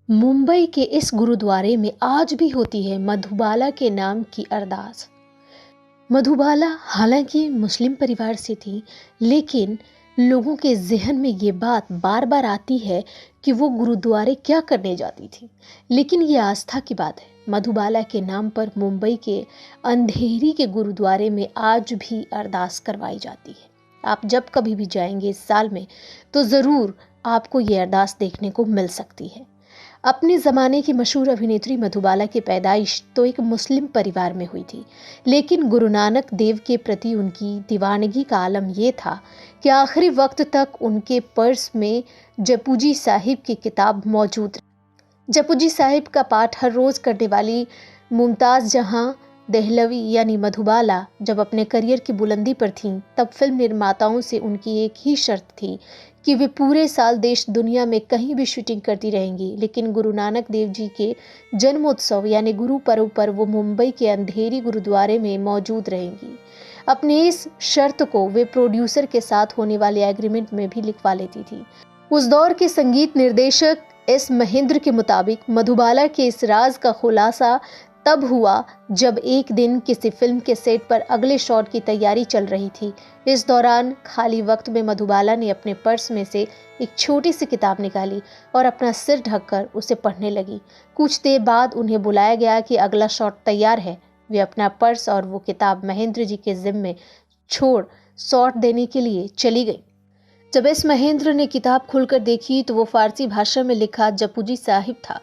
मुंबई के इस गुरुद्वारे में आज भी होती है मधुबाला के नाम की अरदास। मधुबाला हालांकि मुस्लिम परिवार से थी, लेकिन लोगों के जहन में ये बात बार बार आती है कि वो गुरुद्वारे क्या करने जाती थी। लेकिन ये आस्था की बात है। मधुबाला के नाम पर मुंबई के अंधेरी के गुरुद्वारे में आज भी अरदास करवाई जाती है। आप जब कभी भी जाएंगे इस साल में तो ज़रूर आपको ये अरदास देखने को मिल सकती है। अपने ज़माने की मशहूर अभिनेत्री मधुबाला की पैदाइश तो एक मुस्लिम परिवार में हुई थी, लेकिन गुरु नानक देव के प्रति उनकी दीवानगी का आलम यह था कि आखिरी वक्त तक उनके पर्स में जपूजी साहिब की किताब मौजूद रही। जपूजी साहिब का पाठ हर रोज़ करने वाली मुमताज़ जहां दहलवी यानी मधुबाला जब अपने करियर की बुलंदी पर थीं, तब फिल्म निर्माताओं से उनकी एक ही शर्त थी कि वे पूरे साल देश दुनिया में कहीं भी शूटिंग करती रहेंगी, लेकिन गुरु नानक देव जी के जन्मोत्सव यानी गुरु पर्व पर वो मुंबई के अंधेरी गुरुद्वारे में मौजूद रहेंगी। अपनी इस शर्त को वे प्रोड्यूसर के साथ होने वाले एग्रीमेंट में भी लिखवा लेती थी। उस दौर के संगीत निर्देशक एस महेंद्र के मुताबिक मधुबाला के इस राज का खुलासा तब हुआ जब एक दिन किसी फिल्म के सेट पर अगले शॉट की तैयारी चल रही थी। इस दौरान खाली वक्त में मधुबाला ने अपने पर्स में से एक छोटी सी किताब निकाली और अपना सिर ढककर उसे पढ़ने लगी। कुछ देर बाद उन्हें बुलाया गया कि अगला शॉट तैयार है। वे अपना पर्स और वो किताब महेंद्र जी के जिम्मे छोड़ शॉट देने के लिए चली गई। जब एस महेंद्र ने किताब खोलकर देखी तो वो फारसी भाषा में लिखा जपूजी साहिब था।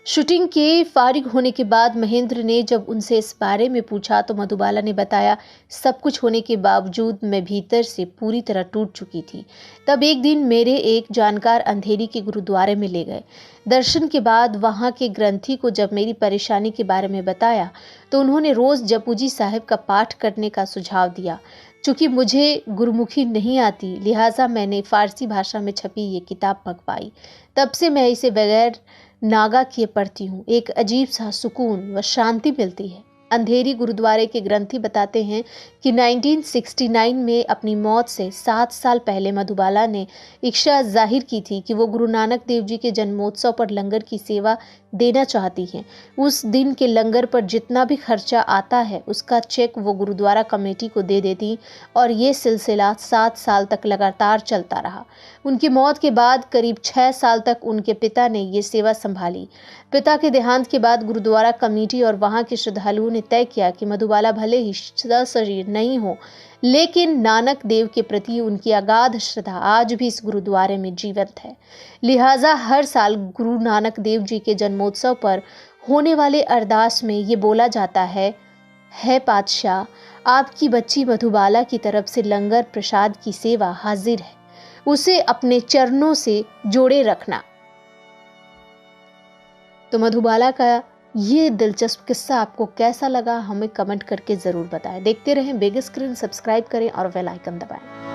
शूटिंग के फारिग होने के बाद महेंद्र ने जब उनसे इस बारे में पूछा तो मधुबाला ने बताया, सब कुछ होने के बावजूद मैं भीतर से पूरी तरह टूट चुकी थी। तब एक दिन मेरे एक जानकार अंधेरी के गुरुद्वारे में ले गए। दर्शन के बाद वहां के ग्रंथी को जब मेरी परेशानी के बारे में बताया तो उन्होंने रोज जपूजी साहिब का पाठ करने का सुझाव दिया। चूंकि मुझे गुरुमुखी नहीं आती, लिहाजा मैंने फारसी भाषा में छपी ये किताब मंगवाई। तब से मैं इसे बगैर नागा किए पढ़ती हूँ। एक अजीब सा सुकून व शांति मिलती है। अंधेरी गुरुद्वारे के ग्रंथी बताते हैं कि 1969 में अपनी मौत से 7 साल पहले मधुबाला ने इच्छा जाहिर की थी कि वो गुरु नानक देव जी के जन्मोत्सव पर लंगर की सेवा देना चाहती हैं। उस दिन के लंगर पर जितना भी खर्चा आता है उसका चेक वो गुरुद्वारा कमेटी को दे देती और ये सिलसिला 7 साल तक लगातार चलता रहा। उनकी मौत के बाद करीब 6 साल तक उनके पिता ने ये सेवा संभाली। पिता के देहांत के बाद गुरुद्वारा कमेटी और वहां के श्रद्धालुओं ने तय किया कि मधुबाला भले ही सशरीर नहीं हो, लेकिन नानक देव के प्रति उनकी अगाध श्रद्धा आज भी इस गुरुद्वारे में जीवंत है। लिहाजा हर साल गुरु नानक देव जी के जन्मोत्सव पर होने वाले अरदास में ये बोला जाता है पातशाह, आपकी बच्ची मधुबाला की तरफ से लंगर प्रसाद की सेवा हाजिर है, उसे अपने चरणों से जोड़े रखना। तो मधुबाला का ये दिलचस्प किस्सा आपको कैसा लगा, हमें कमेंट करके ज़रूर बताएं। देखते रहें बिग स्क्रीन, सब्सक्राइब करें और बेल आइकन दबाएं।